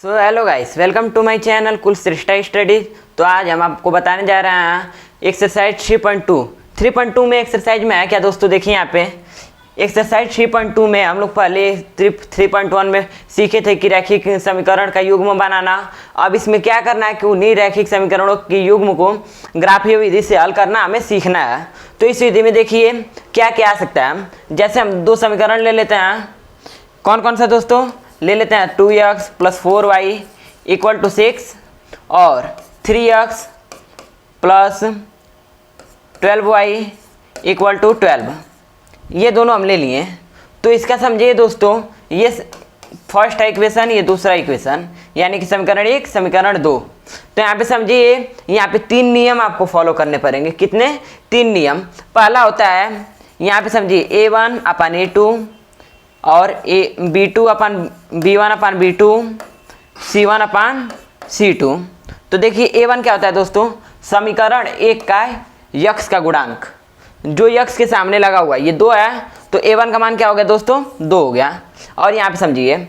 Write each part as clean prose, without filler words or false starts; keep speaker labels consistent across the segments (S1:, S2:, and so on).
S1: So hello guys, welcome to my channel Kulshreshtha studies. तो आज हम आपको बताने जा रहे हैं एक्सरसाइज 3.2 में एक्सरसाइज में है क्या दोस्तों। देखिए यहाँ पे एक्सरसाइज 3.2 में हम लोग पहले 3.1 में सीखे थे कि रैखिक समीकरण का युग्म बनाना। अब इसमें क्या करना है कि उन्हीं रैखिक समीकरणों की युग्म को ग्राफीय विधि से हल करना हमें सीखना है। तो इस विधि में देखिए क्या क्या आ सकता है। जैसे हम दो समीकरण ले लेते हैं, कौन कौन सा दोस्तों ले लेते हैं। 2x + 4y = 6 और 3x + 12y = 12, ये दोनों हम ले लिए। तो इसका समझिए दोस्तों, ये फर्स्ट है इक्वेशन, ये दूसरा इक्वेशन, यानी कि समीकरण 1 समीकरण 2। तो यहाँ पे समझिए, यहाँ पे 3 नियम आपको फॉलो करने पड़ेंगे। कितने? 3 नियम। पहला होता है यहाँ पे समझिए a1/a2 और b1/b2 c1/c2। तो देखिए a1 क्या होता है दोस्तों, समीकरण 1 का यक्स का गुणांक, जो यक्स के सामने लगा हुआ है, ये 2 है, तो a1 का मान क्या हो गया दोस्तों, 2 हो गया। और यहाँ पे समझिए,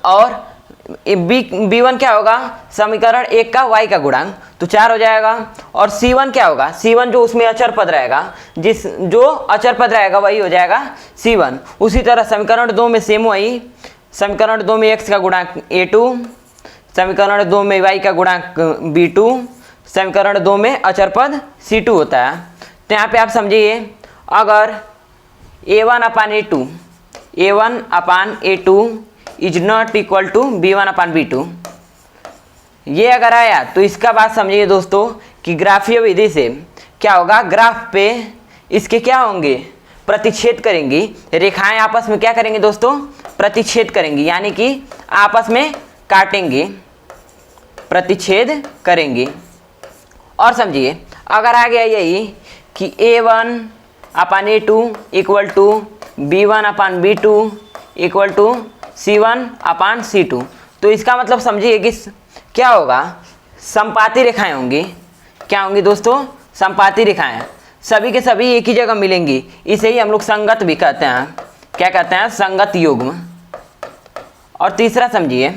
S1: और b1 क्या होगा, समीकरण 1 का y का गुणांक, तो 4 हो जाएगा। और c1 क्या होगा, c1 जो उसमें अचर पद रहेगा, जो अचर पद रहेगा वही हो जाएगा c1। उसी तरह समीकरण 2 में सेम वही, समीकरण 2 में x का गुणांक a2, समीकरण 2 में y का गुणांक b2, समीकरण 2 में अचर पद c2 होता है। तो यहाँ पे आप समझिए, अगर a1/a2 is not equal to b1/b2, ये अगर आया तो इसका बात समझिए दोस्तों कि ग्राफीय विधि से क्या होगा, ग्राफ पे इसके क्या होंगे, प्रतिच्छेद करेंगी। रेखाएं आपस में क्या करेंगे दोस्तों, प्रतिच्छेद करेंगी, यानी कि आपस में काटेंगे, प्रतिच्छेद करेंगी। और समझिए, अगर आ गया यही कि a1/a2 = b1/b2 = c1/c2, तो इसका मतलब समझिए कि क्या होगा, समपाती रेखाएं होंगी। क्या होंगी दोस्तों, समपाती रेखाएं, सभी के सभी एक ही जगह मिलेंगी। इसे ही हम लोग संगत भी कहते हैं। क्या कहते हैं, संगत युग्म। और तीसरा समझिए,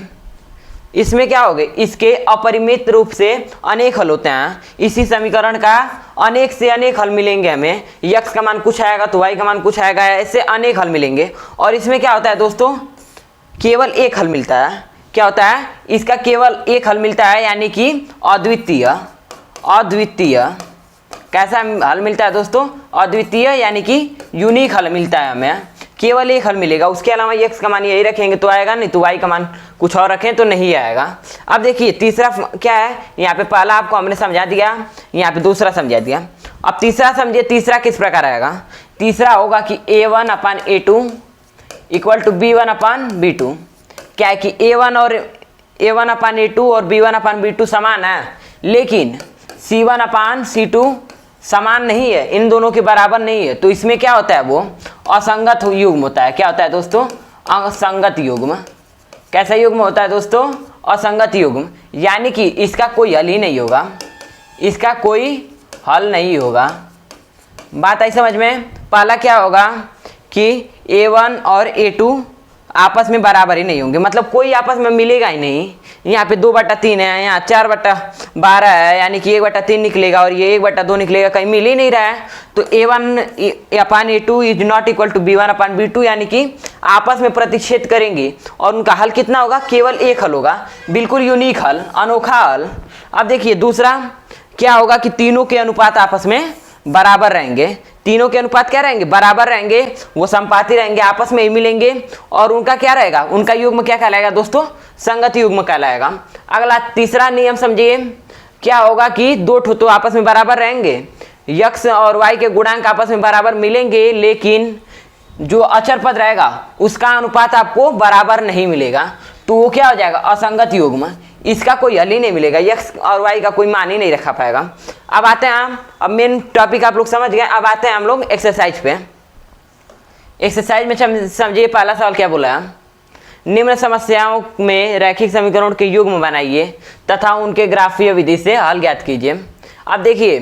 S1: इसमें क्या होगा, इसके अपरिमित रूप से अनेक हल होते हैं। इसी समीकरण का अनेक से अनेक हल मिलेंगे हमें। x का मान कुछ आएगा तो y का मान कुछ आएगा, ऐसे अनेक हल मिलेंगे। और इसमें क्या होता है दोस्तों, केवल एक हल मिलता है। क्या होता है, इसका केवल एक हल मिलता है, यानी कि अद्वितीय। अद्वितीय कैसा हल मिलता है दोस्तों, अद्वितीय, यानी कि यूनिक हल मिलता है हमें। केवल एक हल मिलेगा, उसके अलावा x का मान यही रखेंगे तो आएगा नहीं, तो y का मान कुछ और रखें तो नहीं आएगा। अब देखिए तीसरा क्या है, यहाँ पे पहला आपको हमने समझा दिया, यहाँ पे दूसरा समझा दिया। अब तीसरा समझिए, तीसरा किस प्रकार आएगा। तीसरा होगा कि a1/a2 = b1/b2। क्या है कि a1/a2 और b1/b2 समान है, लेकिन c1/c2 समान नहीं है, इन दोनों के बराबर नहीं है। तो इसमें क्या होता है, वो असंगत युग्म होता है। क्या होता है दोस्तों, असंगत युग्म। कैसा युग्म होता है दोस्तों, असंगत युग्म, यानी कि इसका कोई हल ही नहीं होगा, इसका कोई हल नहीं होगा। बात आई समझ में। पहला क्या होगा कि a1 और a2 आपस में बराबर ही नहीं होंगे, मतलब कोई आपस में मिलेगा ही नहीं। यहाँ पे 2/3 है, यहाँ 4/12 है, यानी कि 1/3 निकलेगा और ये 1/2 निकलेगा, कहीं मिल ही नहीं रहा है। तो a1/a2 is not equal to b1/b2, यानी कि आपस में प्रतिच्छेद करेंगे और उनका हल कितना होगा, केवल एक हल होगा, बिल्कुल यूनिक हल, अनोखा हल। अब देखिए दूसरा क्या होगा कि तीनों के अनुपात आपस में बराबर रहेंगे। तीनों के अनुपात क्या रहेंगे, बराबर रहेंगे, वो समपाती रहेंगे, आपस में ही मिलेंगे। और उनका क्या रहेगा, उनका युग्म क्या कहलाएगा दोस्तों, संगत युग्म कहलाएगा। अगला तीसरा नियम समझिए, क्या होगा कि दो ठो तो आपस में बराबर रहेंगे, x और y के गुणांक आपस में बराबर मिलेंगे, लेकिन जो अचर पद रहेगा उसका अनुपात आपको बराबर नहीं मिलेगा, तो वो क्या हो जाएगा, असंगत युग्म। इसका कोई हल ही नहीं मिलेगा, x और y का कोई मान ही नहीं रखा पाएगा। अब आते हैं हम, अब मेन टॉपिक आप लोग समझ गए। अब आते हैं हम लोग एक्सरसाइज पे। एक्सरसाइज में समझिए पहला सवाल क्या बोला है, निम्न समस्याओं में रैखिक समीकरणों के युग्म बनाइए तथा उनके ग्राफीय विधि से हल ज्ञात कीजिए। अब देखिए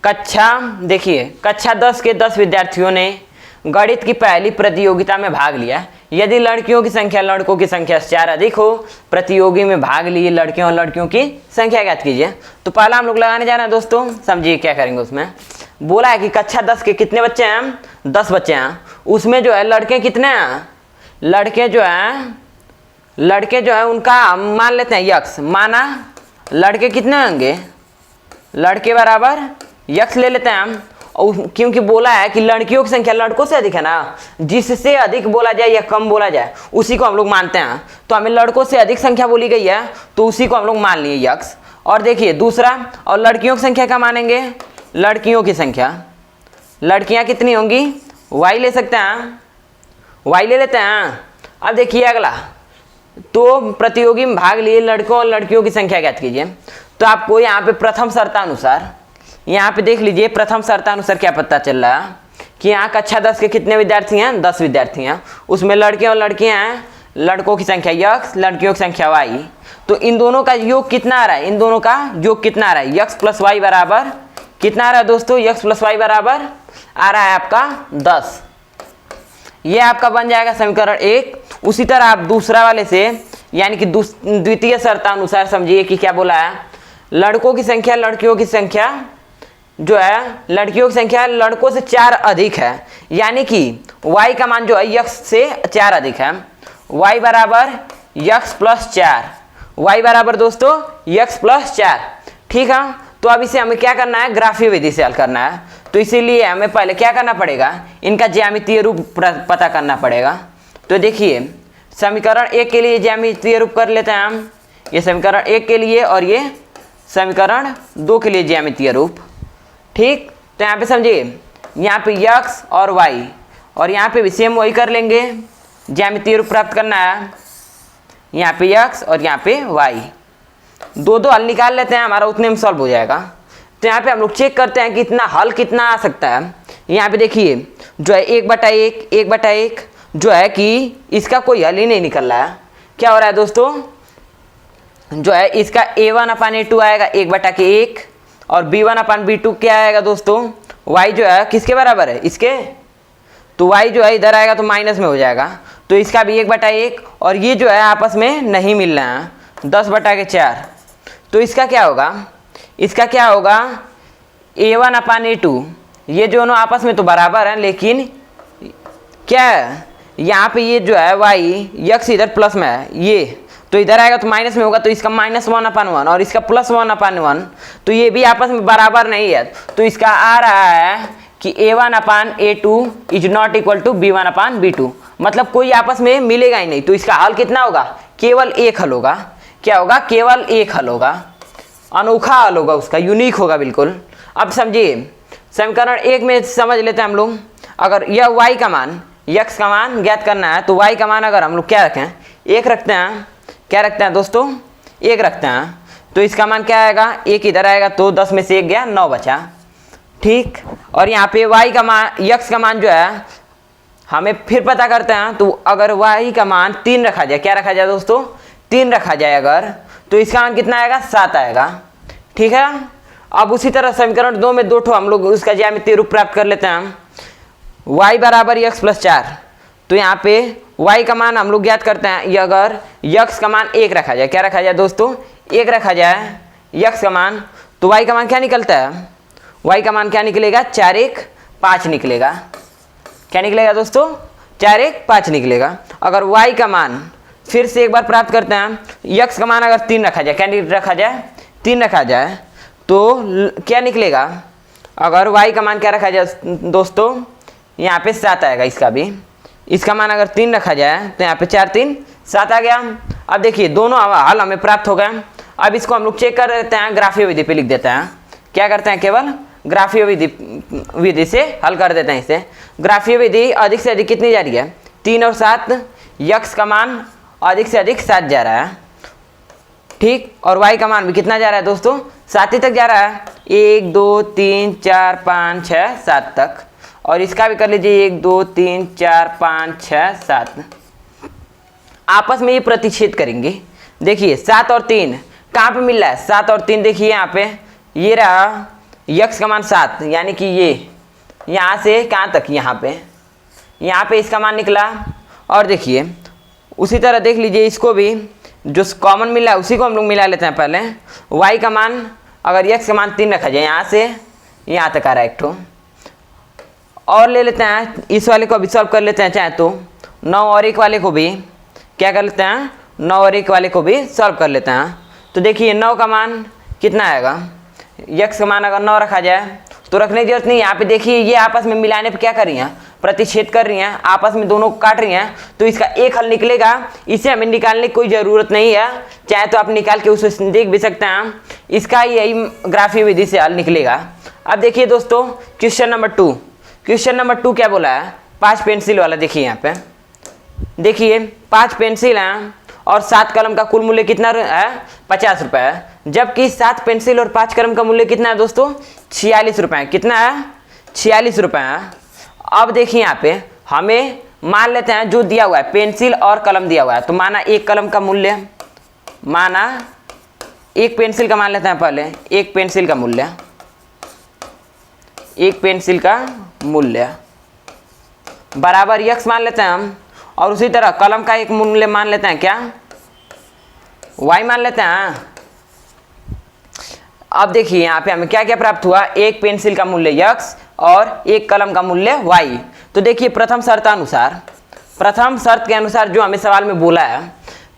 S1: कक्षा 10 के 10 विद्यार्थियों ने गणित की पहली प्रतियोगिता में भाग लिया। यदि लड़कियों की संख्या लड़कों की संख्या से 4 अधिक हो, प्रतियोगी में भाग लिए लड़कियों और लड़कियों की संख्या ज्ञात कीजिए। तो पहला हम लोग लगाने जा रहे हैं दोस्तों, समझिए क्या करेंगे। उसमें बोला है कि कक्षा 10 के कितने बच्चे हैं, 10 बच्चे हैं। उसमें जो है लड़के कितने हैं, लड़के जो है उनका मान लेते हैं यक्स, माना लड़के कितने होंगे, लड़के बराबर यक्स ले लेते हैं हम। क्योंकि बोला है कि लड़कियों की संख्या लड़कों से अधिक है ना, जिससे अधिक बोला जाए या कम बोला जाए उसी को हम लोग मानते हैं। तो हमें लड़कों से अधिक संख्या बोली गई है तो उसी को हम लोग मान लिए यक्स। और देखिए दूसरा, और लड़कियों की संख्या क्या मानेंगे, लड़कियों की संख्या, लड़कियां कितनी होंगी, वाई ले सकते हैं, वाई ले लेते हैं। अब देखिए अगला, तो प्रतियोगी में भाग लिए लड़कों और लड़कियों की संख्या ज्ञात कीजिए। तो आपको यहाँ पे प्रथम शर्तानुसार, यहाँ पे देख लीजिए प्रथम शर्तानुसार क्या पता चल रहा है कि यहाँ कक्षा 10 के कितने विद्यार्थी हैं, 10 विद्यार्थी हैं। उसमें लड़के और लड़कियां हैं, लड़कों की संख्या यक्स, लड़कियों की संख्या वाई। तो इन दोनों का योग कितना आ रहा है, इन दोनों का योग कितना आ रहा है, यक्स प्लस वाई बराबर कितना आ रहा है दोस्तों, यक्स प्लस वाई बराबर आ रहा है आपका 10। ये आपका बन जाएगा समीकरण 1। उसी तरह आप दूसरा वाले से, यानी कि द्वितीय शर्तानुसार समझिए कि क्या बोला है, लड़कों की संख्या लड़कियों की संख्या जो है, लड़कियों की संख्या लड़कों से 4 अधिक है, यानी कि y का मान जो है यक्स से 4 अधिक है। y बराबर यक्स प्लस 4, y बराबर दोस्तों यक्स प्लस 4। ठीक है, तो अब इसे हमें क्या करना है, ग्राफीय विधि से हल करना है। तो इसीलिए हमें पहले क्या करना पड़ेगा, इनका ज्यामितीय रूप पता करना पड़ेगा। तो देखिए समीकरण 1 के लिए ज्यामितीय रूप कर लेते हैं हम, ये समीकरण 1 के लिए और ये समीकरण 2 के लिए ज्यामितीय रूप। ठीक, तो यहाँ पे समझिए, यहाँ पे यक्स और वाई, और यहाँ पे भी सेम वही कर लेंगे, ज्यामितीय रूप प्राप्त करना है। यहाँ पे यक्स और यहाँ पे वाई, दो हल निकाल लेते हैं, हमारा उतने में सॉल्व हो जाएगा। तो यहाँ पे हम लोग चेक करते हैं कि इतना हल कितना आ सकता है। यहाँ पे देखिए जो है 1/1 जो है कि इसका कोई हल ही नहीं निकल रहा है। क्या हो रहा है दोस्तों, जो है इसका a1/a2 आएगा 1/1, और b1/b2 क्या आएगा दोस्तों, y जो है किसके बराबर है, इसके। तो y जो है इधर आएगा तो माइनस में हो जाएगा, तो इसका भी 1/1, और ये जो है आपस में नहीं मिल रहा है 10/4। तो इसका क्या होगा, इसका क्या होगा a1/a2, ये दोनों आपस में तो बराबर हैं, लेकिन क्या है यहाँ पे ये जो है y यक्स इधर प्लस में है, ये तो इधर आएगा तो माइनस में होगा, तो इसका -1/1 और इसका +1/1, तो ये भी आपस में बराबर नहीं है। तो इसका आ रहा है कि a1/a2 is not equal to b1/b2, मतलब कोई आपस में मिलेगा ही नहीं। तो इसका हल कितना होगा, केवल एक हल होगा। क्या होगा, केवल एक हल होगा, अनोखा हल होगा उसका, यूनिक होगा बिल्कुल। अब समझिए समीकरण 1 में समझ लेते हैं हम लोग, अगर यह y का मान, यक्स का मान ज्ञात करना है, तो y का मान अगर हम लोग क्या रखें, 1 रखते हैं, क्या रखते हैं दोस्तों, 1 रखते हैं, तो इसका मान क्या आएगा, 1 इधर आएगा तो 10 में से 1 गया, 9 बचा। ठीक, और यहाँ पे y का मान, यक्स का मान जो है हमें फिर पता करते हैं। तो अगर y का मान 3 रखा जाए, क्या रखा जाए दोस्तों, 3 रखा जाए अगर, तो इसका मान कितना आएगा, 7 आएगा। ठीक है, अब उसी तरह समीकरण 2 में 2 ठो हम लोग उसका ज्यामितीय रूप प्राप्त कर लेते हैं। y बराबर यक्स प्लस 4, तो यहाँ पे y का मान हम लोग ज्ञात करते हैं, ये अगर यक्स का मान 1 रखा जाए, क्या रखा जाए दोस्तों, 1 रखा जाए यक्स का मान, तो y का मान क्या निकलता है, y का मान क्या निकलेगा, 4 1 5 निकलेगा। क्या निकलेगा दोस्तों, 4 1 5 निकलेगा। अगर y का मान फिर से एक बार प्राप्त करते हैं, यक्स का मान अगर 3 रखा जाए, क्या रखा जाए, 3 रखा जाए, तो क्या निकलेगा, अगर y का मान क्या रखा जाए दोस्तों, यहाँ पे 7 आएगा, इसका भी, इसका मान अगर 3 रखा जाए तो यहाँ पे 4 3 7 आ गया। अब देखिए दोनों हल हमें प्राप्त हो गए। अब इसको हम लोग चेक कर देते हैं, ग्राफीय विधि पे लिख देते हैं। क्या करते हैं, केवल ग्राफीय विधि से हल कर देते हैं इसे। ग्राफीय विधि अधिक से अधिक कितनी जा रही है, 3 और 7, यक्स का मान अधिक से अधिक 7 जा रहा है। ठीक, और y का मान भी कितना जा रहा है दोस्तों, 7 ही तक जा रहा है, 1 2 3 4 5 6 7 तक। और इसका भी कर लीजिए 1 2 3 4 5 6 7, आपस में ये प्रतिच्छेद करेंगे। देखिए 7 और 3 कहाँ पे मिल रहा है, 7 और 3 देखिए यहाँ पे, ये रहा यक्स का मान 7, यानी कि ये यहाँ से कहाँ तक, यहाँ पे यहाँ पे इसका मान निकला। और देखिए उसी तरह देख लीजिए, इसको भी जो कॉमन मिला उसी को हम लोग मिला लेते हैं पहले। y का मान, अगर x का मान 3 रखा जाए, यहाँ से यहाँ तक आ रहा है एक ठो, और ले लेते हैं इस वाले को अभी सॉल्व कर लेते हैं चाहे तो। 9 और 1 वाले को भी क्या कर लेते हैं, 9 और 1 वाले को भी सॉल्व कर लेते हैं। तो देखिए 9 का मान कितना आएगा, x का मान अगर 9 रखा जाए तो रखने की जरूरत नहीं। यहाँ पे देखिए ये आपस में मिलाने पे क्या कर रही हैं, प्रतिच्छेद कर रही हैं, आपस में दोनों को काट रही हैं, तो इसका एक हल निकलेगा। इसे हमें निकालने की कोई ज़रूरत नहीं है, चाहे तो आप निकाल के उसे देख भी सकते हैं। इसका यही ग्राफीय विधि से हल निकलेगा। अब देखिए दोस्तों क्वेश्चन नंबर 2। क्वेश्चन नंबर 2 क्या बोला है, 5 पेंसिल वाला। देखिए यहाँ पे देखिए 5 पेंसिल हैं और 7 कलम का कुल मूल्य कितना है, 50 रुपये है। जबकि 7 पेंसिल और 5 कलम का मूल्य कितना है दोस्तों, 46 रुपये। कितना है, 46 रुपये है। अब देखिए यहाँ पे हमें मान लेते हैं जो दिया हुआ है पेंसिल और कलम दिया हुआ है, तो माना एक कलम का मूल्य, माना एक पेंसिल का मान लेते हैं पहले, एक पेंसिल का मूल्य, एक पेंसिल का मूल्य बराबर x मान लेते हैं हम, और उसी तरह कलम का एक मूल्य मान लेते हैं, क्या, y मान लेते हैं। अब देखिए यहाँ पे हमें क्या क्या प्राप्त हुआ, एक पेंसिल का मूल्य x और एक कलम का मूल्य y। तो देखिए प्रथम शर्त के अनुसार जो हमें सवाल में बोला है,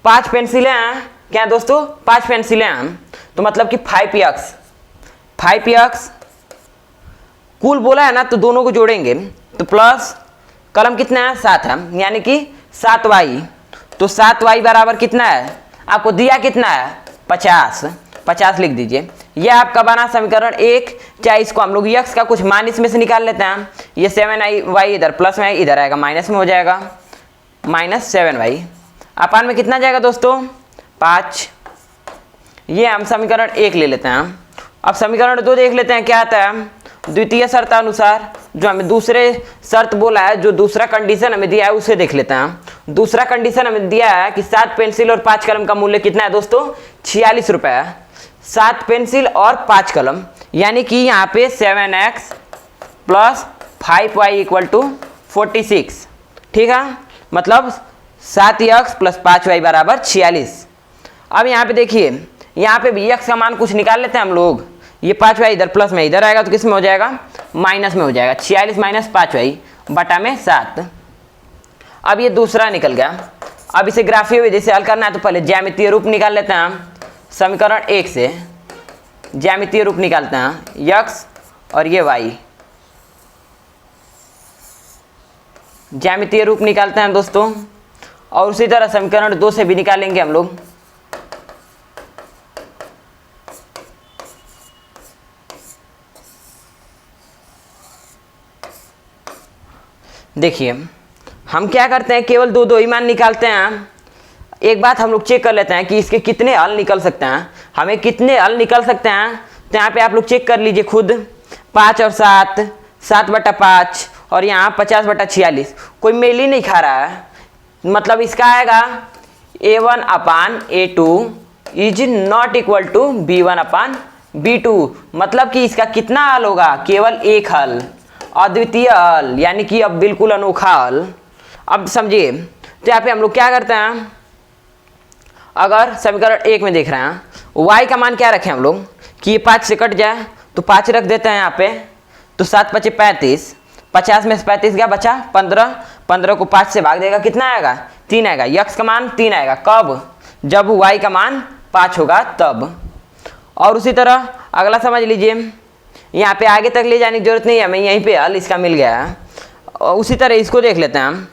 S1: 5 पेंसिलें हैं, क्या दोस्तों, 5 पेंसिलें हैं, तो मतलब कि 5x कुल बोला है ना, तो दोनों को जोड़ेंगे तो प्लस कलम कितना है, 7 है, यानी कि 7y। तो 7y बराबर कितना है, आपको दिया कितना है, 50 लिख दीजिए। यह आपका बना समीकरण 1। चाहे इसको हम लोग x का कुछ मान इसमें से निकाल लेते हैं, ये 7y इधर प्लस में इधर आएगा, माइनस में हो जाएगा, -7y अपान में कितना जाएगा दोस्तों, 5। ये हम समीकरण 1 ले लेते हैं। अब समीकरण 2 देख लेते हैं क्या आता है। द्वितीय शर्त अनुसार जो हमें दूसरे शर्त बोला है, जो दूसरा कंडीशन हमें दिया है उसे देख लेते हैं। दूसरा कंडीशन हमें दिया है कि 7 पेंसिल और 5 कलम का मूल्य कितना है दोस्तों, 46 रुपये है। 7 पेंसिल और 5 कलम, यानी कि यहाँ पे 7x प्लस 5y = 46। ठीक है, मतलब 7x प्लस 5y बराबर 46। अब यहाँ पे देखिए, यहाँ पे भी x का मान कुछ निकाल लेते हैं हम लोग। ये 5y इधर प्लस में इधर आएगा तो किस में हो जाएगा, माइनस में हो जाएगा। 46 माइनस 5y बटा में 7। अब ये दूसरा निकल गया। अब इसे ग्राफीय विधि से हल करना है, तो पहले ज्यामितीय रूप निकाल लेते हैं हम। समीकरण 1 से ज्यामितीय रूप निकालते हैं, x और ये y, ज्यामितीय रूप निकालते हैं दोस्तों। और उसी तरह समीकरण 2 से भी निकालेंगे हम लोग। देखिए हम क्या करते हैं, केवल दो ही मान निकालते हैं। एक बात हम लोग चेक कर लेते हैं कि इसके कितने हल निकल सकते हैं, हमें कितने हल निकल सकते हैं। तो यहाँ पे आप लोग चेक कर लीजिए खुद, 5 और 7, 7/5 और यहाँ 50/46, कोई मेल ही नहीं खा रहा है। मतलब इसका आएगा a1/a2 is not equal to b1/b2। मतलब कि इसका कितना हल होगा, केवल एक हल, अद्वितीय हल, यानी कि अब बिल्कुल अनोखा हल। अब समझिए, तो यहाँ पे हम लोग क्या करते हैं, अगर समीकरण 1 में देख रहे हैं y का मान क्या रखें हम लोग कि ये 5 से कट जाए, तो 5 रख देते हैं यहाँ पे। तो 7 × 5 = 35, 50 में से 35 क्या बचा, 15। 15 को 5 से भाग देगा, कितना आएगा, 3 आएगा। x का मान 3 आएगा, कब, जब y का मान 5 होगा तब। और उसी तरह अगला समझ लीजिए, यहाँ पे आगे तक ले जाने की जरूरत नहीं है, हमें यहीं पे हल इसका मिल गया है। और उसी तरह इसको देख लेते हैं हम।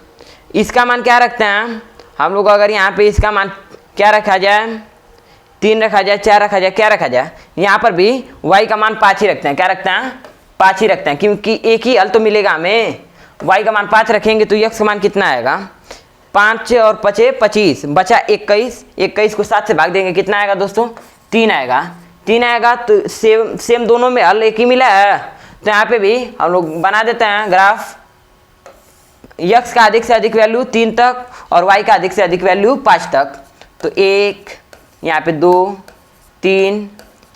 S1: इसका मान क्या रखते हैं हम लोग, अगर यहाँ पे इसका मान क्या रखा जाए, 3 रखा जाए, 4 रखा जाए, क्या रखा जाए, यहाँ पर भी y का मान 5 ही रखते हैं। क्या रखते हैं, 5 ही रखते हैं, क्योंकि एक ही हल तो मिलेगा हमें। y का मान 5 रखेंगे तो x का मान कितना आएगा, 5 और 5 = 25, बचा 21। 21 को 7 से भाग देंगे, कितना आएगा दोस्तों, 3 आएगा। 3 आएगा, तो सेम दोनों में हल एक ही मिला है। तो यहाँ पे भी हम लोग बना देते हैं ग्राफ, x का अधिक से अधिक वैल्यू 3 तक और y का अधिक से अधिक वैल्यू 5 तक। तो 1, यहाँ पे 2, 3,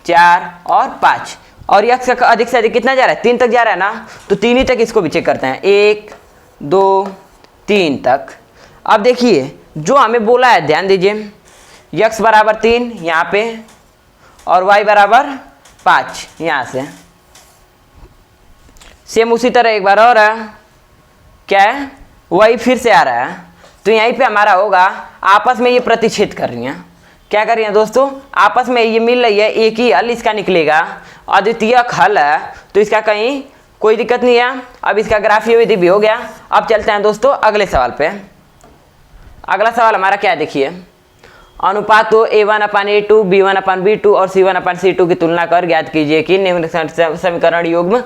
S1: 4 और 5। और x का अधिक से अधिक कितना जा रहा है, 3 तक जा रहा है ना, तो 3 ही तक इसको भी चेक करते हैं। 1, 2, 3 तक। अब देखिए जो हमें बोला है, ध्यान दीजिए, x बराबर 3 यहाँ पे और y बराबर 5 यहाँ से। सेम उसी तरह एक बार और है, क्या है, y फिर से आ रहा है, तो यहीं पे हमारा होगा आपस में ये प्रतिच्छेद कर रही हैं। क्या कर रही हैं दोस्तों, आपस में ये मिल रही है, एक ही हल इसका निकलेगा, अद्वितीयक हल है, तो इसका कहीं कोई दिक्कत नहीं है। अब इसका ग्राफीय विधि भी हो गया। अब चलते हैं दोस्तों अगले सवाल पे। अगला सवाल हमारा क्या है, देखिए, अनुपात तो a1/a2, b1/b2 और c1/c2 की तुलना कर ज्ञात कीजिए कि निम्न समीकरण युग्म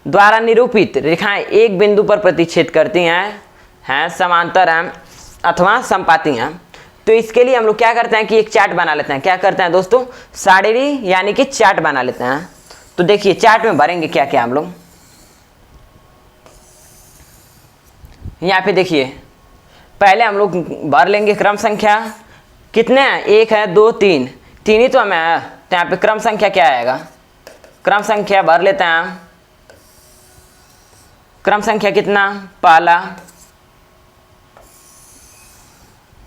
S1: द्वारा निरूपित रेखाएं एक बिंदु पर प्रतिच्छेद करती हैं समांतर हैं अथवा समपाती हैं। तो इसके लिए हम लोग क्या करते हैं कि एक चार्ट बना लेते हैं। क्या करते हैं दोस्तों, सारणी यानी कि चार्ट बना लेते हैं। तो देखिए चार्ट में भरेंगे क्या क्या हम लोग। यहाँ पे देखिए पहले हम लोग भर लेंगे क्रम संख्या, कितने हैं, 1 है 2 3, 3 ही तो हमें है, तो यहाँ पे क्रम संख्या क्या आएगा, क्रम संख्या भर लेते हैं। क्रम संख्या कितना, पहला,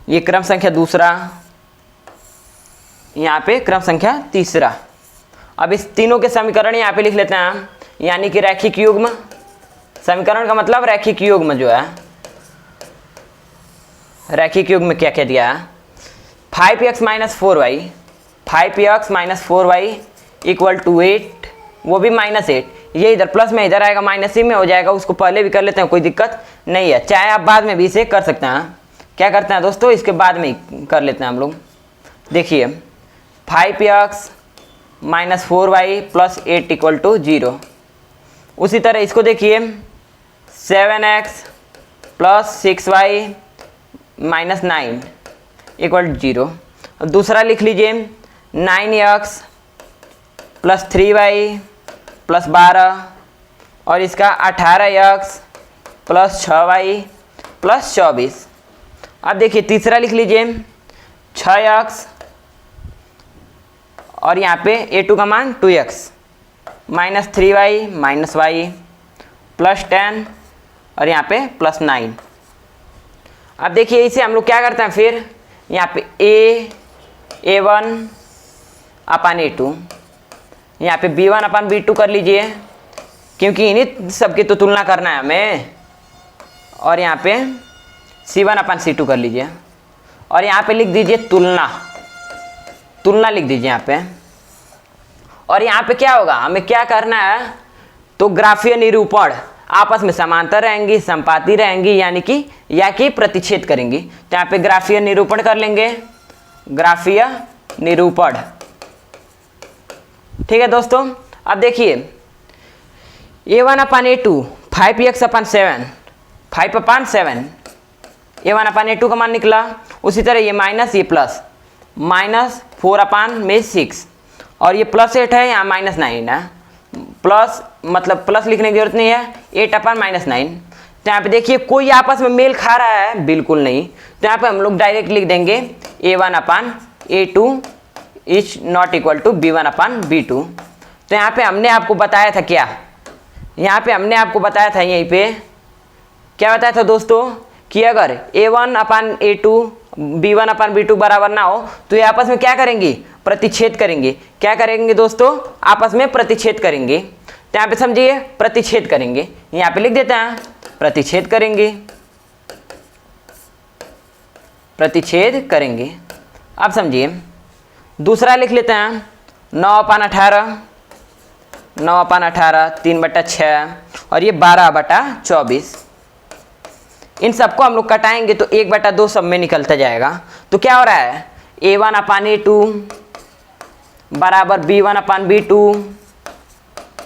S1: ये क्रम संख्या दूसरा, यहाँ पे क्रम संख्या तीसरा। अब इस तीनों के समीकरण यहाँ पे लिख लेते हैं, यानी कि रैखिक युग्म, समीकरण का मतलब रैखिक युग्म जो है, रैखिक युग्म में क्या क्या दिया है, 5x - 4y, 5x - 4y equal to 8, वो भी -8, ये इधर प्लस में इधर आएगा माइनस ही में हो जाएगा, उसको पहले भी कर लेते हैं, कोई दिक्कत नहीं है, चाहे आप बाद में भी इसे कर सकते हैं। क्या करते हैं दोस्तों, इसके बाद में ही कर लेते हैं हम लोग। देखिए 5x - 4y + 8 इक्वल टू 0। उसी तरह इसको देखिए 7x + 6y - 9 इक्वल 0। दूसरा लिख लीजिए 9x + 3y + 12 और इसका 18x + 6y + 24। अब देखिए तीसरा लिख लीजिए 6x और यहाँ पे a2 का मान 2x - 3y - y + 10 और यहाँ पे +9। अब देखिए इसे हम लोग क्या करते हैं, फिर यहाँ पे a1/a2, यहाँ पे b1/b2 कर लीजिए, क्योंकि इन्हीं सबकी तो तुलना करना है हमें, और यहाँ पे c1/c2 कर लीजिए, और यहाँ पे लिख दीजिए तुलना, तुलना लिख दीजिए यहाँ पे। और यहाँ पे क्या होगा, हमें क्या करना है, तो ग्राफीय निरूपण, आपस में समांतर रहेंगी, समपाती रहेंगी, यानी कि या कि प्रतिच्छेद करेंगी। तो यहाँ पे ग्राफीय निरूपण कर लेंगे, ग्राफीय निरूपण, ठीक है दोस्तों। अब देखिए a1/a2 5x/7, 5/7 a1/a2 का मान निकला। उसी तरह ये माइनस, ये प्लस, -4/6 और ये +8 है, यहाँ -9 है, प्लस मतलब प्लस लिखने की जरूरत नहीं है, 8/-9। तो यहाँ पे देखिए कोई आपस में मेल खा रहा है, बिल्कुल नहीं, तो यहाँ पे हम लोग डायरेक्ट लिख देंगे a1/a2 is not equal to b1/b2। तो यहाँ पे हमने आपको बताया था क्या, यहाँ पे हमने आपको बताया था, यहीं पे क्या बताया था दोस्तों, कि अगर a1/a2 b1/b2 बराबर ना हो तो ये आपस में क्या करेंगी, प्रतिच्छेद करेंगे। क्या करेंगे दोस्तों, आपस में प्रतिच्छेद करेंगे। तो यहाँ पे समझिए प्रतिच्छेद करेंगे, यहाँ पे लिख देते हैं प्रतिच्छेद करेंगे, प्रतिच्छेद करेंगे। अब समझिए दूसरा लिख लेते हैं 9/18, 9/18 3/6 और ये 12/24। इन सबको हम लोग कटाएंगे तो 1/2 सब में निकलता जाएगा। तो क्या हो रहा है, a1/a2 बराबर b1/b2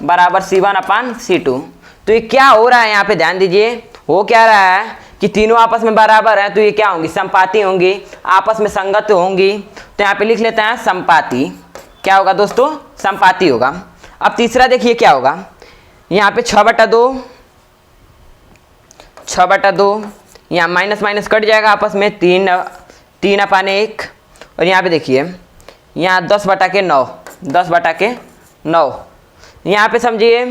S1: बराबर c1/c2। तो ये क्या हो रहा है, यहाँ पे ध्यान दीजिए, हो क्या रहा है कि तीनों आपस में बराबर है, तो ये क्या होंगी, समपाती होंगी, आपस में संगत होंगी। तो यहाँ पे लिख लेते हैं समपाती। क्या होगा दोस्तों, समपाती होगा। अब तीसरा देखिए क्या होगा, यहाँ पे 6/2, 6/2, यहाँ माइनस माइनस कट जाएगा आपस में, 3/1 और यहाँ पे देखिए यहाँ 10/9, 10/9। यहाँ पे समझिए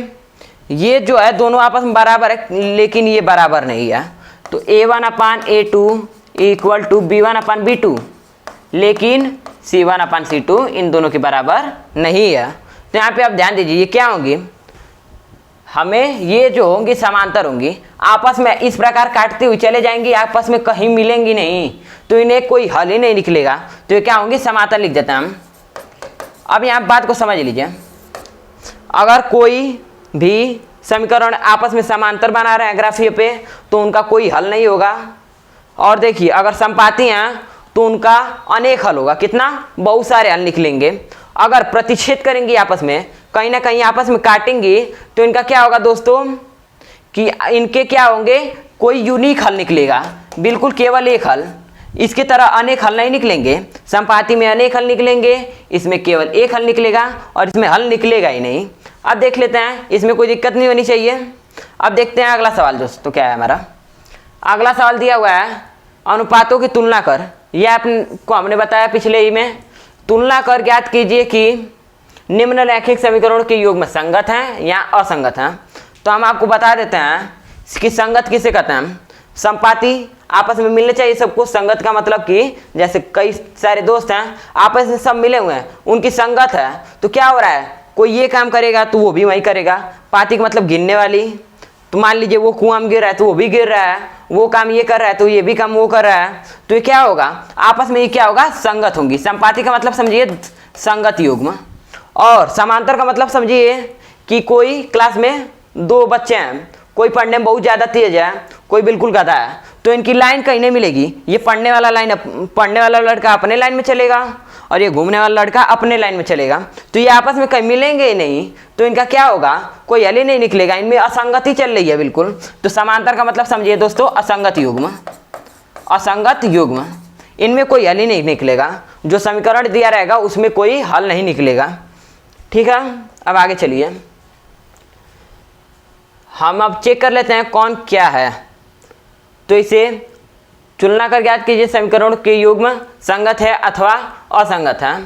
S1: ये जो है दोनों आपस में बराबर है, लेकिन ये बराबर नहीं है। तो A1/A2 इक्वल टू B1/B2, लेकिन C1/C2 इन दोनों के बराबर नहीं है। तो यहाँ पे आप ध्यान दीजिए ये क्या होंगी, हमें ये जो होंगी समांतर होंगी, आपस में इस प्रकार काटती हुई चले जाएंगी, आपस में कहीं मिलेंगी नहीं, तो इन्हें कोई हल ही नहीं निकलेगा। तो ये क्या होंगी, समांतर लिख देते हैं हम। अब यहाँ बात को समझ लीजिए, अगर कोई भी समीकरण आपस में समांतर बना रहे हैं ग्राफीय पे तो उनका कोई हल नहीं होगा। और देखिए अगर समपाती हैं तो उनका अनेक हल होगा, कितना, बहुत सारे हल निकलेंगे। अगर प्रतिच्छेद करेंगी आपस में, कहीं ना कहीं आपस में काटेंगी, तो इनका क्या होगा दोस्तों कि इनके क्या होंगे, कोई यूनिक हल निकलेगा, बिल्कुल केवल एक हल। इसके तरह अनेक हल नहीं निकलेंगे, समपाती में अनेक हल निकलेंगे, इसमें केवल एक हल निकलेगा और इसमें हल निकलेगा ही नहीं। अब देख लेते हैं, इसमें कोई दिक्कत नहीं होनी चाहिए। अब देखते हैं अगला सवाल दोस्तों क्या है हमारा। अगला सवाल दिया हुआ है अनुपातों की तुलना कर। यह आपको हमने बताया पिछले ही में, तुलना कर ज्ञात कीजिए कि निम्नलिखित समीकरणों के योग में संगत हैं या असंगत हैं। तो हम आपको बता देते हैं कि संगत किसे कहते हैं, संपाती आपस में मिलने चाहिए सबको। संगत का मतलब कि जैसे कई सारे दोस्त हैं आपस में सब मिले हुए हैं, उनकी संगत है, तो क्या हो रहा है, कोई ये काम करेगा तो वो भी वही करेगा। पाती का मतलब गिनने वाली, तो मान लीजिए वो कुआं में गिर रहा है तो वो भी गिर रहा है, वो काम ये कर रहा है तो ये भी काम वो कर रहा है, तो ये क्या होगा, आपस में ये क्या होगा, संगत होंगी। संपाती का मतलब समझिए संगत युग्म, और समांतर का मतलब समझिए कि कोई क्लास में दो बच्चे हैं, कोई पढ़ने में बहुत ज़्यादा तेज है, कोई बिल्कुल गधा है, तो इनकी लाइन कहीं नहीं मिलेगी। ये पढ़ने वाला लड़का अपने लाइन में चलेगा और ये घूमने वाला लड़का अपने लाइन में चलेगा, तो ये आपस में कहीं मिलेंगे ही नहीं, तो इनका क्या होगा, कोई हल ही नहीं निकलेगा, इनमें असंगति चल रही है बिल्कुल। तो समांतर का मतलब समझिए दोस्तों असंगत युग्म, असंगत युग्म, इनमें कोई हल ही नहीं निकलेगा, जो समीकरण दिया रहेगा उसमें कोई हल नहीं निकलेगा। ठीक है, अब आगे चलिए, हम अब चेक कर लेते हैं कौन क्या है। तो इसे तुलना कर ज्ञात कीजिए समीकरणों के युग्म संगत है अथवा असंगत है।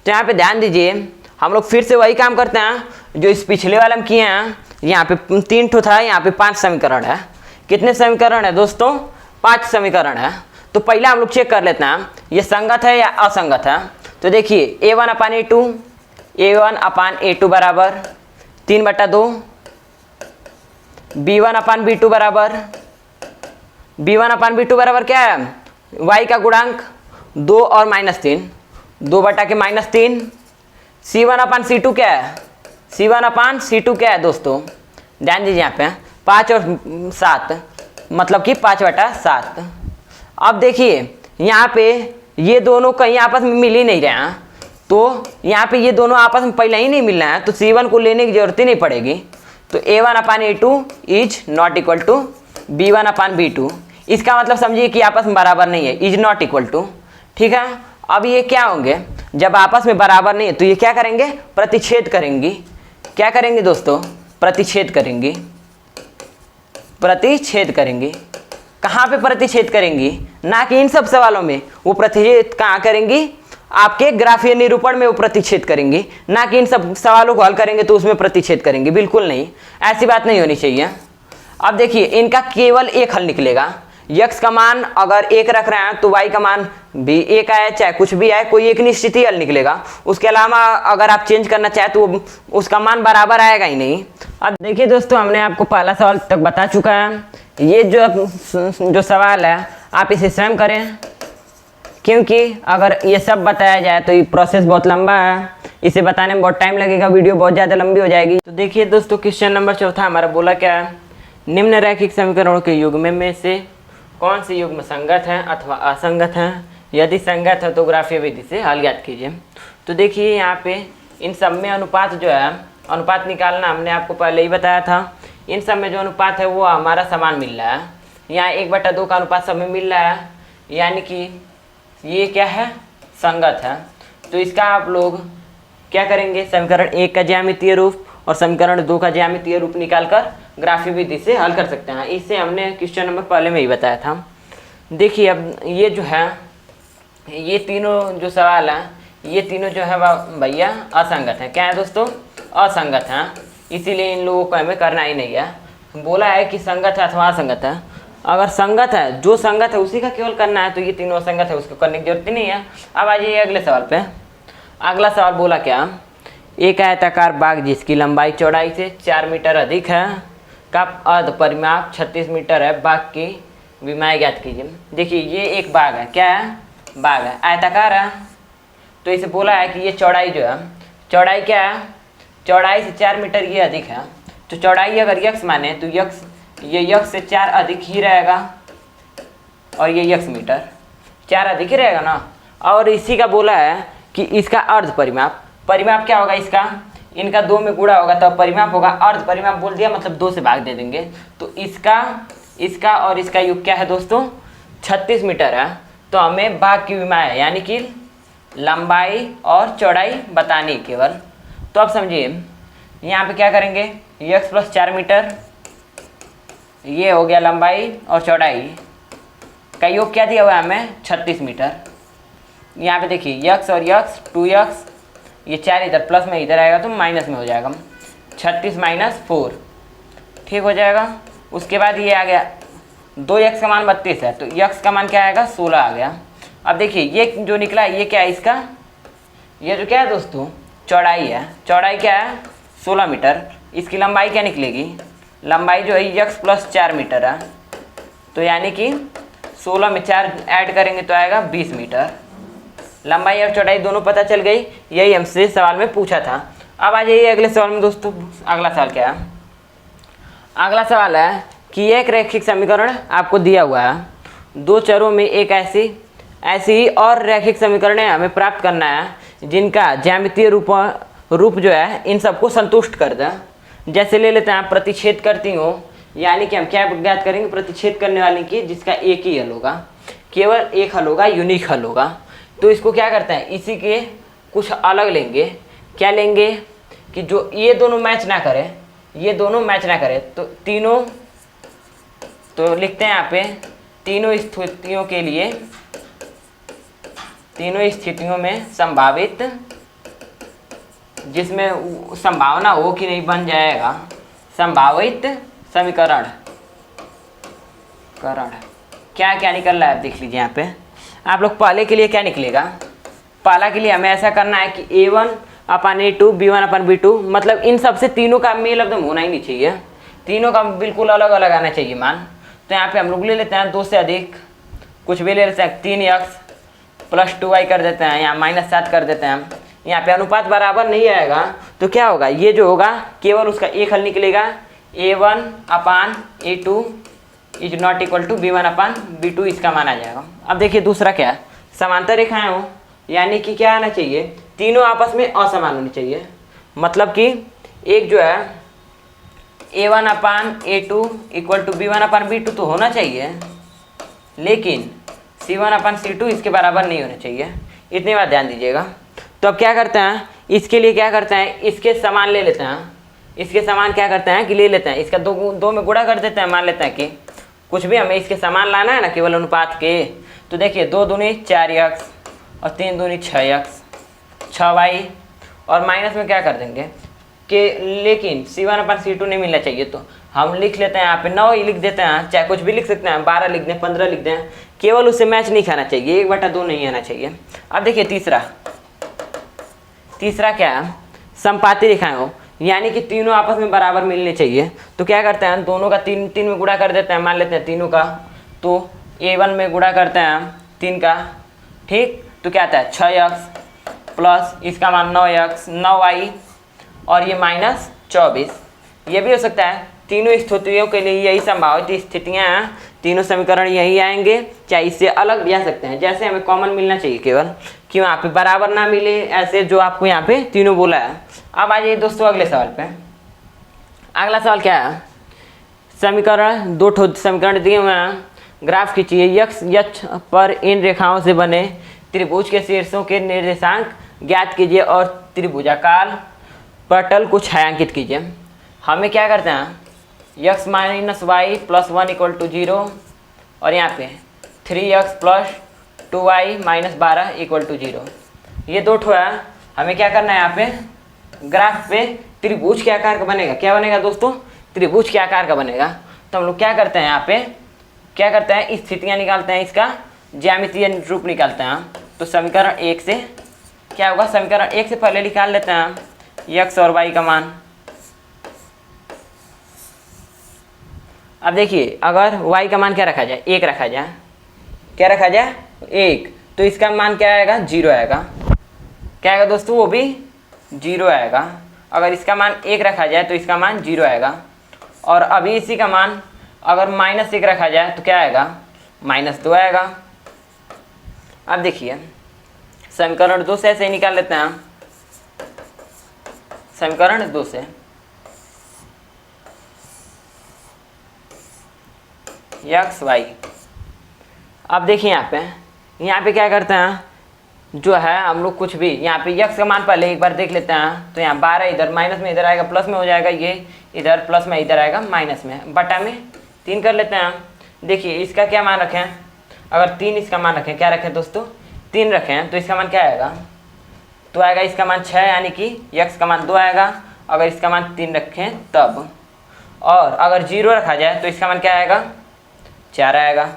S1: तो यहाँ पे ध्यान दीजिए, हम लोग फिर से वही काम करते हैं जो इस पिछले वाले में किए हैं। यहाँ पे 3 ठो था, यहाँ पे 5 समीकरण है। कितने समीकरण है दोस्तों, 5 समीकरण है। तो पहले हम लोग चेक कर लेते हैं ये संगत है या असंगत है। तो देखिए A1/A2 बराबर 3/2, B1/B2 बराबर क्या है, y का गुणांक 2 और -3, 2/-3। C1/C2 क्या है, C1/C2 क्या है दोस्तों, ध्यान दीजिए यहाँ पे 5 और 7 मतलब कि 5/7। अब देखिए यहाँ पे ये दोनों कहीं आपस में मिल ही नहीं रहे हैं, तो यहाँ पे ये दोनों आपस में पहले ही नहीं मिल रहे हैं, तो C1 को लेने की जरूरत ही नहीं पड़ेगी। तो A1/A2 is not equal to B1/B2, इसका मतलब समझिए कि आपस में बराबर नहीं है, इज नॉट इक्वल टू। ठीक है, अब ये क्या होंगे, जब आपस में बराबर नहीं है तो ये क्या करेंगे, प्रतिच्छेद करेंगी। क्या करेंगे दोस्तों, प्रतिच्छेद करेंगी, प्रतिच्छेद करेंगी। कहाँ पे प्रतिच्छेद करेंगी, ना कि इन सब सवालों में, वो प्रतिच्छेद कहाँ करेंगी, आपके ग्राफीय निरूपण में वो प्रतिच्छेद करेंगी, ना कि इन सब सवालों को हल करेंगे तो उसमें प्रतिच्छेद करेंगे, बिल्कुल नहीं, ऐसी बात नहीं होनी चाहिए। अब देखिए इनका केवल एक हल निकलेगा, x का मान अगर 1 रख रहे हैं तो y का मान भी 1 आए, चाहे कुछ भी आए, कोई एक निश्चित ही हल निकलेगा। उसके अलावा अगर आप चेंज करना चाहे तो उसका मान बराबर आएगा ही नहीं। अब देखिए दोस्तों, हमने आपको पहला सवाल तक बता चुका है। ये जो सवाल है आप इसे स्वयं करें, क्योंकि अगर ये सब बताया जाए तो ये प्रोसेस बहुत लंबा है, इसे बताने में बहुत टाइम लगेगा, वीडियो बहुत ज़्यादा लंबी हो जाएगी। तो देखिए दोस्तों, क्वेश्चन नंबर 4 हमारा बोला क्या है, निम्नलिखित समीकरणों के युग्म में से कौन से युग्म संगत हैं अथवा असंगत हैं, यदि संगत है तो ग्राफीय विधि से हल ज्ञात कीजिए। तो देखिए यहाँ पे इन सब में अनुपात जो है, अनुपात निकालना हमने आपको पहले ही बताया था। इन सब में जो अनुपात है वो हमारा समान मिल रहा है, यहाँ 1/2 का अनुपात सब में मिल रहा है, यानी कि ये क्या है, संगत है। तो इसका आप लोग क्या करेंगे, समीकरण 1 का ज्यामितीय रूप और समीकरण 2 का ज्यामितीय रूप निकालकर ग्राफीय विधि से हल कर सकते हैं। इससे हमने क्वेश्चन नंबर पहले में ही बताया था। देखिए अब ये जो है, ये तीनों जो सवाल हैं, ये तीनों जो है भैया असंगत हैं। क्या है दोस्तों, असंगत हैं, इसीलिए इन लोगों को हमें करना ही नहीं है। बोला है कि संगत है अथवा असंगत है, अगर संगत है, जो संगत है उसी का केवल करना है, तो ये तीनों असंगत है उसको करने की जरूरत ही नहीं है। अब आ जाइए अगले सवाल पे। अगला सवाल बोला क्या, एक आयताकार बाग जिसकी लंबाई चौड़ाई से 4 मीटर अधिक है का अर्ध परिमाप 36 मीटर है, बाग की विमाएँ ज्ञात कीजिए। देखिए ये एक बाग है, क्या है, बाग है, आयताकार है, तो इसे बोला है कि ये चौड़ाई जो है, चौड़ाई क्या है, चौड़ाई से 4 मीटर ये अधिक है, तो चौड़ाई अगर यक्स माने तो यक्स, ये यक्स से 4 अधिक ही रहेगा, और ये यक्स मीटर 4 अधिक ही रहेगा ना। और इसी का बोला है कि इसका अर्ध परिमाप, परिमाप क्या होगा इसका, इनका 2 में गुणा होगा तब परिमाप होगा, अर्ध परिमाप बोल दिया मतलब 2 से भाग दे देंगे, तो इसका और इसका योग क्या है दोस्तों, 36 मीटर है। तो हमें बाग की विमाएँ यानी कि लंबाई और चौड़ाई बतानी केवल। तो अब समझिए यहाँ पे क्या करेंगे, यक्स प्लस 4 मीटर, ये हो गया लंबाई और चौड़ाई का योग क्या दिया हुआ है हमें, 36 मीटर। यहाँ पे देखिए यक्स और यक्स 2x, ये 4 इधर प्लस में इधर आएगा तो माइनस में हो जाएगा, 36 माइनस 4 ठीक हो जाएगा। उसके बाद ये आ गया 2x का मान 32 है, तो x का मान क्या आएगा, 16 आ गया। अब देखिए ये जो निकला ये क्या है इसका, ये जो क्या है दोस्तों चौड़ाई है, चौड़ाई क्या है 16 मीटर, इसकी लंबाई क्या निकलेगी, लंबाई जो है यक्स प्लस 4 मीटर है, तो यानी कि 16 में 4 ऐड करेंगे तो आएगा 20 मीटर। लंबाई और चौड़ाई दोनों पता चल गई, यही हमसे सवाल में पूछा था। अब आ जाइए अगले सवाल में दोस्तों। अगला सवाल क्या है, अगला सवाल है कि एक रैखिक समीकरण आपको दिया हुआ है, 2 चरों में एक ऐसी ही और रैखिक समीकरण हमें प्राप्त करना है जिनका ज्यामितीय रूप जो है इन सबको संतुष्ट कर दे। जैसे ले लेते हैं आप प्रतिच्छेद करती हो, यानी कि हम क्या ज्ञात करेंगे, प्रतिच्छेद करने वाले की जिसका एक ही हल होगा, केवल एक हल होगा, यूनिक हल होगा। तो इसको क्या करते हैं, इसी के कुछ अलग लेंगे, क्या लेंगे कि जो ये दोनों मैच ना करें, ये दोनों मैच ना करें, तो तीनों, तो लिखते हैं यहाँ पे तीनों स्थितियों के लिए, तीनों स्थितियों में संभावित, जिसमें संभावना हो कि नहीं बन जाएगा संभावित समीकरण क्या क्या निकल रहा है देख लीजिए यहाँ पे। आप लोग पहले के लिए क्या निकलेगा, पहला के लिए हमें ऐसा करना है कि a1/a2 b1/b2, मतलब इन सब से तीनों का मेल एकदम होना ही नहीं चाहिए, तीनों का बिल्कुल अलग अलग आना चाहिए मान। तो यहाँ पे हम लोग ले लेते हैं 2 से अधिक, कुछ भी ले लेते हैं, 3x प्लस 2y कर देते हैं, यहाँ -7 कर देते हैं हम। यहाँ पे अनुपात बराबर नहीं आएगा तो क्या होगा, ये जो होगा केवल उसका एक हल निकलेगा, a1/a2 is not equal to b1/b2, इसका मान आ जाएगा। अब देखिए दूसरा क्या है, समांतर रेखाएं हो, यानी कि क्या आना चाहिए, तीनों आपस में असमान होनी चाहिए, मतलब कि एक जो है a1/a2 इक्वल टू b1/b2 तो होना चाहिए, लेकिन c1/c2 इसके बराबर नहीं होना चाहिए, इतनी बात ध्यान दीजिएगा। तो अब क्या करते हैं, इसके लिए क्या करते हैं, इसके समान ले लेते हैं, इसके समान क्या करते हैं कि ले लेते हैं, इसका दो में गुणा कर देते हैं, मान लेते हैं कि कुछ भी हमें इसके समान लाना है ना केवल अनुपात के। तो देखिए 2 दूनी 4x और 3 दूनी 6x 6y, और माइनस में क्या कर देंगे कि लेकिन c1/c2 नहीं मिलना चाहिए, तो हम लिख लेते हैं यहाँ पे 9 ही लिख देते हैं, चाहे कुछ भी लिख सकते हैं, 12 लिख दें, 15 लिख दें, केवल उससे मैच नहीं खाना चाहिए, 1/2 नहीं आना चाहिए। अब देखिए तीसरा क्या है, संपाती रेखाएं हो, यानी कि तीनों आपस में बराबर मिलने चाहिए। तो क्या करते हैं, दोनों का 3 में गुणा कर देते हैं, मान लेते हैं तीनों का, तो a1 में गुणा करते हैं 3 का, ठीक, तो क्या आता है 6x प्लस इसका मान 9x 9y और ये -24, ये भी हो सकता है। तीनों स्थितियों के लिए यही संभावित स्थितियाँ हैं, तीनों समीकरण यही आएंगे, चाहे इससे अलग भी आ सकते हैं, जैसे हमें कॉमन मिलना चाहिए केवल, क्यों यहाँ पे बराबर ना मिले, ऐसे जो आपको यहाँ पे तीनों बोला है। अब आ जाइए दोस्तों अगले सवाल पे। अगला सवाल क्या है, समीकरण 2 समीकरण दिए हुए हैं, ग्राफ खींचिए, यक्ष पर इन रेखाओं से बने त्रिभुज के शीर्षों के निर्देशांक ज्ञात कीजिए और त्रिभुजाकार पटल को छायांकित कीजिए। हमें क्या करते हैं, x - y + 1 = 0 और यहाँ पे 3x + 2y - 12 = 0, ये 2 ठो है। हमें क्या करना है, यहाँ पे ग्राफ पे त्रिभुज के आकार का बनेगा, क्या बनेगा दोस्तों, त्रिभुज के आकार का बनेगा। तो हम लोग क्या करते हैं, यहाँ पे क्या करते हैं, स्थितियाँ निकालते हैं, इसका ज्यामितीय रूप निकालते हैं। तो समीकरण 1 से क्या होगा, समीकरण 1 से पहले निकाल लेते हैं x और y का मान। अब देखिए अगर y का मान क्या रखा जाए, 1 रखा जाए, क्या रखा जाए 1, तो इसका मान क्या आएगा, 0 आएगा। क्या आएगा दोस्तों, वो भी 0 आएगा। अगर इसका मान 1 रखा जाए तो इसका मान 0 आएगा। और अभी इसी का मान अगर -1 रखा जाए तो क्या आएगा, -2 आएगा। अब देखिए समीकरण 2 से ऐसे ही निकाल लेते हैं। समीकरण 2 से x y। अब देखिए यहाँ पे क्या करते हैं, जो है हम लोग कुछ भी यहाँ पे x का मान पहले एक बार देख लेते हैं। तो यहाँ 12 इधर माइनस में इधर आएगा, प्लस में हो जाएगा, ये इधर प्लस में इधर आएगा माइनस में, बटा में 3 कर लेते हैं। देखिए इसका क्या मान रखें, अगर 3 इसका मान रखें, क्या रखें दोस्तों, 3 रखें, तो इसका मान क्या आएगा, तो आएगा इसका मान 6, यानी कि x का मान 2 आएगा अगर इसका मान 3 रखें तब। और अगर 0 रखा जाए तो इसका मान क्या आएगा, 4 आएगा।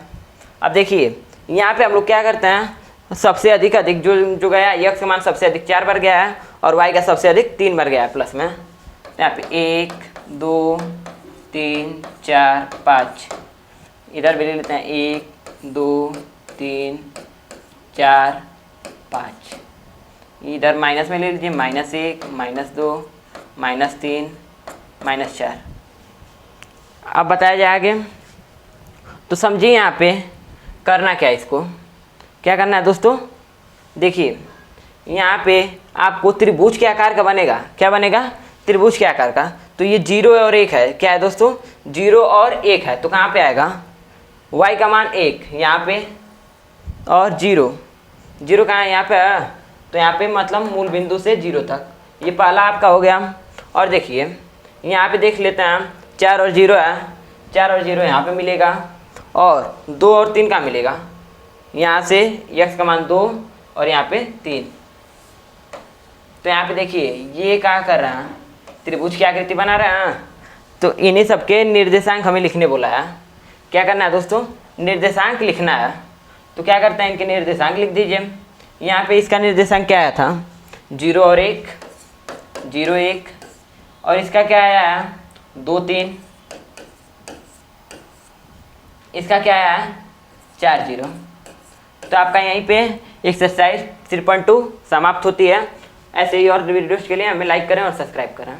S1: अब देखिए यहाँ पे हम लोग क्या करते हैं, सबसे अधिक जो गया x का मान सबसे अधिक 4 बार गया है और y का सबसे अधिक 3 बार गया है प्लस में। यहाँ पे 1 2 3 4 5, इधर भी ले लेते हैं 1 2 3 4 5, इधर माइनस में ले लीजिए, -1 -2 -3 -4। अब बताया जाए आगे, तो समझिए यहाँ पे करना क्या है, इसको क्या करना है दोस्तों। देखिए यहाँ पे आपको त्रिभुज के आकार का बनेगा, क्या बनेगा, त्रिभुज के आकार का। तो ये 0 और 1 है, क्या है दोस्तों, 0 और 1 है, तो कहाँ पे आएगा, y का मान 1 यहाँ पे और 0 कहाँ है, यहाँ पे है, तो यहाँ पे मतलब मूल बिंदु से 0 तक, ये पहला आपका हो गया। और देखिए यहाँ पे देख लेते हैं 4 और 0 है, 4 और 0 यहाँ पे मिलेगा और 2 और 3 का मिलेगा, यहाँ से x का मान 2 और यहाँ पे 3। तो यहाँ पे देखिए ये क्या कर रहा है, त्रिभुज की आकृति बना रहा है। तो इन्हीं सबके निर्देशांक हमें लिखने बोला है। क्या करना है दोस्तों, निर्देशांक लिखना है। तो क्या करते हैं, इनके निर्देशांक लिख दीजिए। यहाँ पे इसका निर्देशांक क्या आया था, 0 और 1 0 1, और इसका क्या आया 2 3, इसका क्या आया 4 0। तो आपका यहीं पे एक्सरसाइज 3.2 समाप्त होती है। ऐसे ही और वीडियोस के लिए हमें लाइक करें और सब्सक्राइब करें।